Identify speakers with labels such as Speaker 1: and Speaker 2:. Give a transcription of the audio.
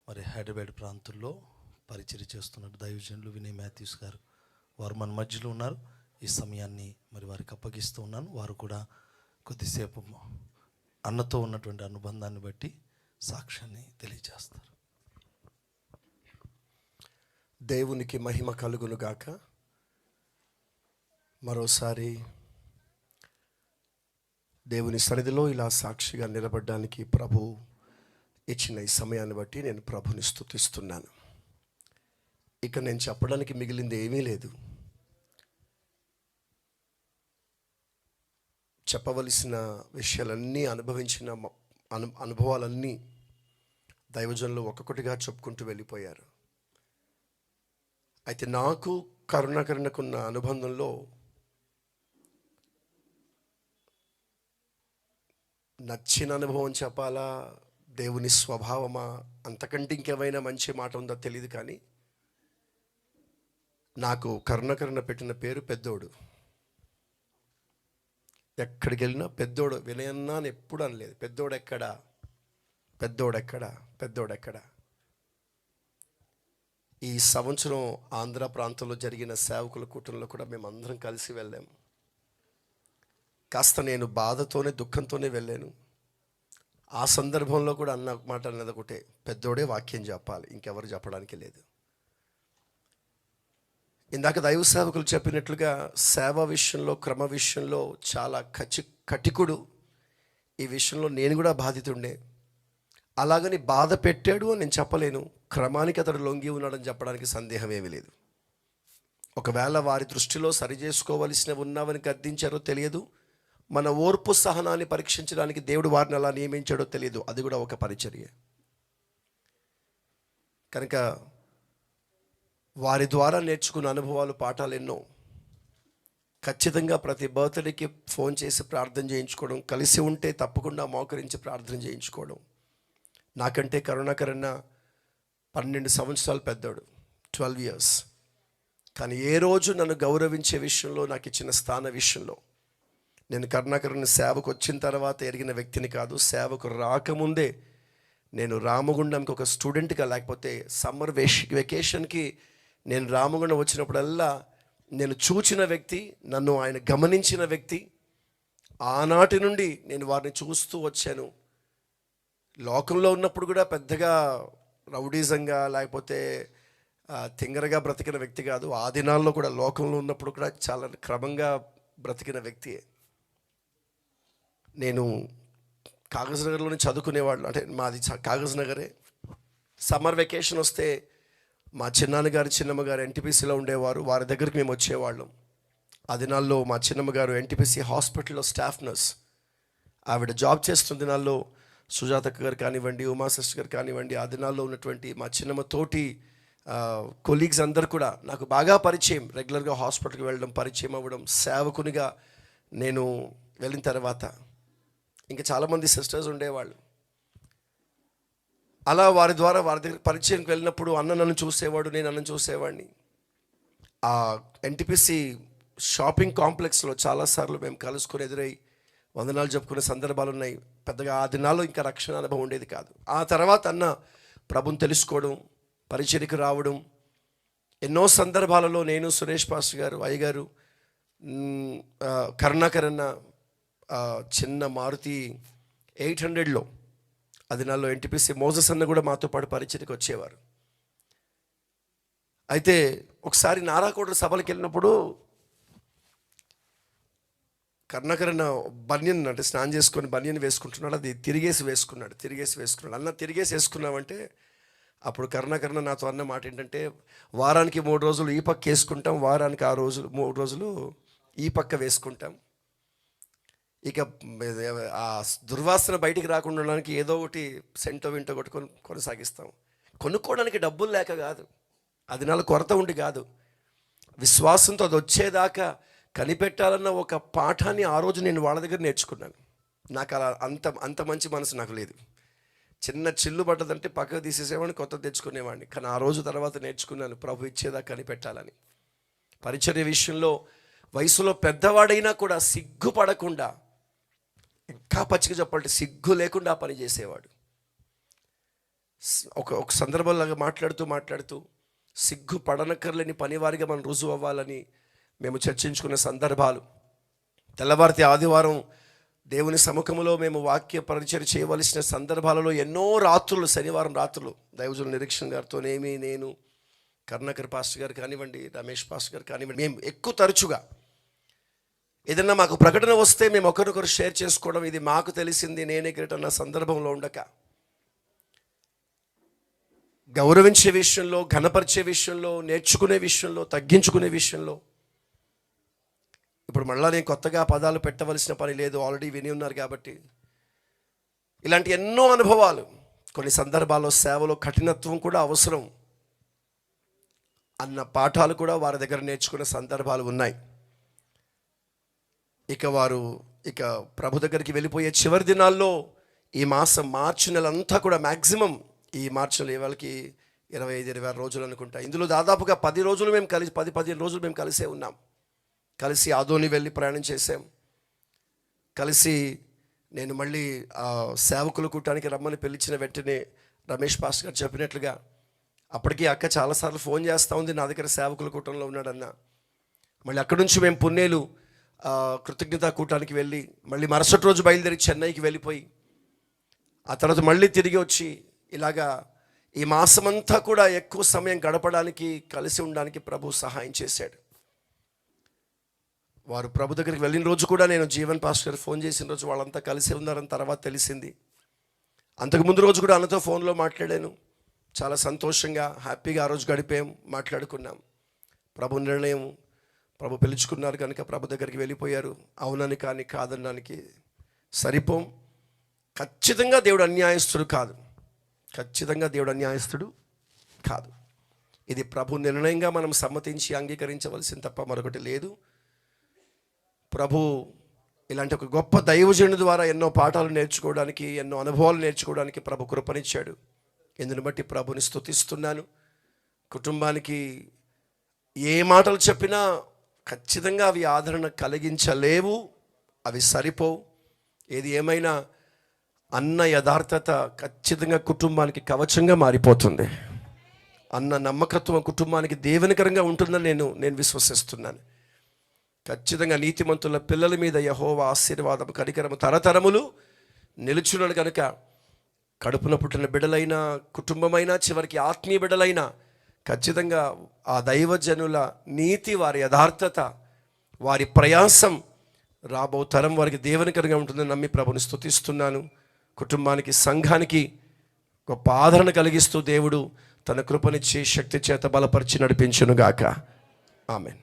Speaker 1: మరి హైదరాబాద్ ప్రాంతంలో పరిచర్య చేస్తున్నారు దైవజనులు వినయ్ మాథ్యూస్ గారు. వారు మన మధ్యలో ఉన్నారు. ఈ సమయాన్ని మరి వారికి అప్పగిస్తూ ఉన్నాను. వారు కూడా కొద్దిసేపు అన్నతో ఉన్నటువంటి అనుబంధాన్ని బట్టి సాక్ష్యాన్ని తెలియజేస్తారు.
Speaker 2: దేవునికి మహిమ కలుగును గాక. మరోసారి దేవుని సన్నిధిలో ఇలా సాక్షిగా నిలబడడానికి ప్రభు ఇచ్చిన ఈ సమయాన్ని బట్టి నేను ప్రభుని స్తుతిస్తున్నాను. ఇక నేను చెప్పడానికి మిగిలింది ఏమీ లేదు. చెప్పవలసిన విషయాలన్నీ అనుభవించిన అనుభవాలన్నీ దైవజనులు ఒక్కొక్కటిగా చెప్పుకుంటూ వెళ్ళిపోయారు. అయితే నాకు కరుణాకరణకున్న అనుబంధంలో నచ్చిన అనుభవం చెప్పాలా, దేవుని స్వభావమా, అంతకంటే ఇంకేమైనా మంచి మాట ఉందో తెలియదు. కానీ నాకు కరుణాకరణ పెట్టిన పేరు పెద్దోడు. ఎక్కడికి వెళ్ళినా పెద్దోడు. వినయన్నా అని ఎప్పుడు అనలేదు. పెద్దోడెక్కడా, పెద్దోడెక్కడా, పెద్దోడెక్కడా. ఈ సంవత్సరం ఆంధ్ర ప్రాంతంలో జరిగిన సేవకుల కూటంలో కూడా మేము అందరం కలిసి వెళ్ళాము. కాస్త నేను బాధతోనే దుఃఖంతోనే వెళ్ళాను. ఆ సందర్భంలో కూడా అన్న మాట అన్నది ఒకటే, పెద్దోడే వాక్యం చెప్పాలి, ఇంకెవరు చెప్పడానికి లేదు. ఇందాక దైవ సేవకులు చెప్పినట్లుగా సేవ విషయంలో, క్రమ విషయంలో చాలా కటికుడు. ఈ విషయంలో నేను కూడా బాధితుండే. అలాగని బాధ పెట్టాడు అని నేను చెప్పలేను. క్రమానికి అతడు లొంగి ఉన్నాడని చెప్పడానికి సందేహం ఏమీ లేదు. ఒకవేళ వారి దృష్టిలో సరి చేసుకోవలసినవి ఉన్నావని గద్దించారో తెలియదు. మన ఓర్పు సహనాన్ని పరీక్షించడానికి దేవుడు వారిని అలా నియమించాడో తెలియదు. అది కూడా ఒక పరిచర్య. కనుక వారి ద్వారా నేర్చుకున్న అనుభవాలు, పాఠాలు ఎన్నో. ఖచ్చితంగా ప్రతి బర్త్డేకి ఫోన్ చేసి ప్రార్థన చేయించుకోవడం, కలిసి ఉంటే తప్పకుండా మోకరించి ప్రార్థన చేయించుకోవడం. నాకంటే కరుణాకరణ 12 సంవత్సరాలు పెద్దోడు, 12 years. కానీ ఏ రోజు నన్ను గౌరవించే విషయంలో, నాకు ఇచ్చిన స్థాన విషయంలో, నేను కరుణాకరణ సేవకు వచ్చిన తర్వాత ఎరిగిన వ్యక్తిని కాదు. సేవకు రాకముందే నేను రామగుండంకి ఒక స్టూడెంట్గా, లేకపోతే సమ్మర్ వెకేషన్కి నేను రామగుండం వచ్చినప్పుడల్లా నేను చూచిన వ్యక్తి, నన్ను ఆయన గమనించిన వ్యక్తి. ఆనాటి నుండి నేను వారిని చూస్తూ వచ్చాను. లోకంలో ఉన్నప్పుడు కూడా పెద్దగా రౌడీజంగా లేకపోతే తింగరగా బ్రతికిన వ్యక్తి కాదు. ఆ దినాల్లో కూడా లోకంలో ఉన్నప్పుడు కూడా చాలా క్రమంగా బ్రతికిన వ్యక్తి. నేను కాగజ్ నగర్లోనే చదువుకునేవాళ్ళు. అంటే మాది కాగజ్ నగరే. సమ్మర్ వెకేషన్ వస్తే మా చిన్నాన్నగారు, చిన్నమ్మగారు ఎన్టీపీసీలో ఉండేవారు. వారి దగ్గరికి మేము వచ్చేవాళ్ళం. ఆ దినాల్లో మా చిన్నమ్మగారు ఎన్టీపీసీ హాస్పిటల్లో స్టాఫ్ నర్స్. ఆవిడ జాబ్ చేస్తున్న దినాల్లో సుజాతక్క గారు కానివ్వండి, ఉమా సిస్టర్ గారు కానివ్వండి, ఆ దినాల్లో ఉన్నటువంటి మా చిన్నమ్మ తోటి కొలీగ్స్ అందరు కూడా నాకు బాగా పరిచయం. రెగ్యులర్గా హాస్పిటల్కి వెళ్ళడం, పరిచయం అవ్వడం. సేవకునిగా నేను వెళ్ళిన తర్వాత ఇంకా చాలామంది సిస్టర్స్ ఉండేవాళ్ళు. అలా వారి ద్వారా వారి దగ్గర పరిచయంకి వెళ్ళినప్పుడు అన్న నన్ను చూసేవాడు, నేను అన్నను చూసేవాడిని. ఆ ఎన్టీపీసీ షాపింగ్ కాంప్లెక్స్లో చాలాసార్లు మేము కలుసుకొని ఎదురై వందనాలు చెప్పుకునే సందర్భాలు ఉన్నాయి. పెద్దగా ఆ దినాల్లో ఇంకా రక్షణ అనుభవం ఉండేది కాదు. ఆ తర్వాత అన్న ప్రభుని తెలుసుకోవడం, పరిచర్యకు రావడం. ఎన్నో సందర్భాలలో నేను, సురేష్ పాస్టర్ గారు, అయ్యగారు, కరుణాకరణ చిన్న మారుతి 800లో ఆ దినాల్లో ఎన్టీపీసీ మోజస్ అన్న కూడా మాతో పాటు పరిచర్యకు వచ్చేవారు. అయితే ఒకసారి నారాకోట సభలకు వెళ్ళినప్పుడు కరుణాకరణ బనియన్, అంటే స్నానం చేసుకొని బనియన్ వేసుకుంటున్నాడు. అది తిరిగేసి వేసుకున్నాడు. అన్న తిరిగేసి వేసుకున్నామంటే అప్పుడు కరుణాకరణ నాతో అన్న మాట ఏంటంటే, వారానికి 3 రోజులు ఈ పక్క వేసుకుంటాం, వారానికి 3 రోజులు ఈ పక్క వేసుకుంటాం. ఇక ఆ దుర్వాసన బయటికి రాకుండా ఉండడానికి ఏదో ఒకటి సెంటో వింటో కొట్టుకొని కొనసాగిస్తాం. కొనుక్కోవడానికి డబ్బులు లేక కాదు, అది నాలో కొరత ఉండి కాదు. విశ్వాసంతో అది వచ్చేదాకా కనిపెట్టాలన్న ఒక పాఠాన్ని ఆ రోజు నేను వాళ్ళ దగ్గర నేర్చుకున్నాను. నాకు అలా అంత మంచి మనసు నాకు లేదు. చిన్న చిల్లు పడ్డదంటే పక్కకు తీసేసేవాడిని, కొత్త తెచ్చుకునేవాడిని. కానీ ఆ రోజు తర్వాత నేర్చుకున్నాను, ప్రభు ఇచ్చేదాకా కనిపెట్టాలని. పరిచర్య విషయంలో వయసులో పెద్దవాడైనా కూడా సిగ్గుపడకుండా, ఇంకా పచ్చిగా చెప్పాలంటే సిగ్గు లేకుండా పని చేసేవాడు. ఒక సందర్భంలాగా మాట్లాడుతూ సిగ్గు పడనక్కర్లేని పనివారిగా మనం రుజువు అవ్వాలని మేము చర్చించుకున్న సందర్భాలు. తెల్లవారితే ఆదివారం దేవుని సముఖంలో మేము వాక్య పరిచయం చేయవలసిన సందర్భాలలో ఎన్నో రాత్రులు, శనివారం రాత్రులు దైవజనుల నిరీక్షణ గారితోనేమి, నేను, కరుణాకర్ పాస్టర్ గారు కానివ్వండి, రమేష్ పాస్టర్ గారు కానివ్వండి, మేము ఎక్కువ తరచుగా ఏదన్నా మాకు ప్రకటన వస్తే మేము ఒకరికొకరు షేర్ చేసుకోవడం, ఇది మాకు తెలిసింది, నేనే గ్రేట్ అన్న సందర్భంలో ఉండక, గౌరవించే విషయంలో, ఘనపరిచే విషయంలో, నేర్చుకునే విషయంలో, తగ్గించుకునే విషయంలో ఇప్పుడు మళ్ళీ నేను కొత్తగా పదాలు పెట్టవలసిన పని లేదు, ఆల్రెడీ విని ఉన్నారు కాబట్టి. ఇలాంటి ఎన్నో అనుభవాలు, కొన్ని సందర్భాల్లో సేవలో కఠినత్వం కూడా అవసరం అన్న పాఠాలు కూడా వారి దగ్గర నేర్చుకునే సందర్భాలు ఉన్నాయి. వారు ప్రభు దగ్గరికి వెళ్ళిపోయే చివరి దినాల్లో ఈ మాసం మార్చి నెల అంతా కూడా మ్యాక్సిమం ఈ మార్చి నెల వాళ్ళకి 25-26 రోజులు అనుకుంటా. ఇందులో దాదాపుగా 10 రోజులు మేము కలిసి 10-15 రోజులు మేము కలిసే ఉన్నాం. కలిసి ఆదోని వెళ్ళి ప్రయాణం చేసాం. కలిసి నేను మళ్ళీ సేవకుల కూటానికి రమ్మని పిలిచిన వెంటనే రమేష్ పాస్టర్ గారు చెప్పినట్లుగా అప్పటికి అక్క చాలాసార్లు ఫోన్ చేస్తూ ఉంది, నా దగ్గర సేవకుల కూటంలో ఉన్నాడన్న. మళ్ళీ అక్కడి నుంచి మేము పున్నేలు కృతజ్ఞతా కూటానికి వెళ్ళి మళ్ళీ మరుసటి రోజు బయలుదేరి చెన్నైకి వెళ్ళిపోయి ఆ తర్వాత మళ్ళీ తిరిగి వచ్చి ఇలాగా ఈ మాసమంతా కూడా ఎక్కువ సమయం గడపడానికి, కలిసి ఉండడానికి ప్రభు సహాయం చేశాడు. వారు ప్రభు దగ్గరికి వెళ్ళిన రోజు కూడా నేను జీవన్ పాస్టర్ గారు ఫోన్ చేసిన రోజు వాళ్ళంతా కలిసి ఉన్నారని తర్వాత తెలిసింది. అంతకుముందు రోజు కూడా అన్నతో ఫోన్లో మాట్లాడాను. చాలా సంతోషంగా, హ్యాపీగా ఆ రోజు గడిపాం, మాట్లాడుకున్నాం. ప్రభు నిర్ణయం, ప్రభు పిలుచుకున్నారు కనుక ప్రభు దగ్గరికి వెళ్ళిపోయారు. అవునని కానీ కాదనడానికి సరిపోం. ఖచ్చితంగా దేవుడు అన్యాయస్తుడు కాదు, ఖచ్చితంగా దేవుడు అన్యాయస్తుడు కాదు. ఇది ప్రభు నిర్ణయంగా మనం సమ్మతించి అంగీకరించవలసింది తప్ప మరొకటి లేదు. ప్రభు ఇలాంటి ఒక గొప్ప దైవజనుడి ద్వారా ఎన్నో పాఠాలు నేర్చుకోవడానికి, ఎన్నో అనుభవాలు నేర్చుకోవడానికి ప్రభు కృపనిచ్చాడు. ఇందుని బట్టి ప్రభుని స్తుతిస్తున్నాను. కుటుంబానికి ఏ మాటలు చెప్పినా ఖచ్చితంగా అవి ఆదరణ కలిగించలేవు, అవి సరిపోవు. ఏది ఏమైనా అన్న యథార్థత ఖచ్చితంగా కుటుంబానికి కవచంగా మారిపోతుంది. అన్న నమ్మకత్వం కుటుంబానికి దీవెనకరంగా ఉంటుందని నేను విశ్వసిస్తున్నాను. ఖచ్చితంగా నీతిమంతుల పిల్లల మీద యెహోవా ఆశీర్వాదం, కనికరము తరతరములు నిలుచున్నాడు కనుక కడుపున పుట్టిన బిడ్డలైనా, కుటుంబమైనా, చివరికి ఆత్మీయ బిడ్డలైనా ఖచ్చితంగా ఆ దైవజనుల నీతి, వారి యథార్థత, వారి ప్రయాసం రాబో తరం వారికి దీవెనకరంగా ఉంటుందని నమ్మి ప్రభుని స్తుతిస్తున్నాను. కుటుంబానికి, సంఘానికి గొప్ప ఆదరణ కలిగిస్తూ దేవుడు తన కృపనిచ్చి శక్తి చేత బలపరిచి నడిపించునుగాక. ఆమేన్.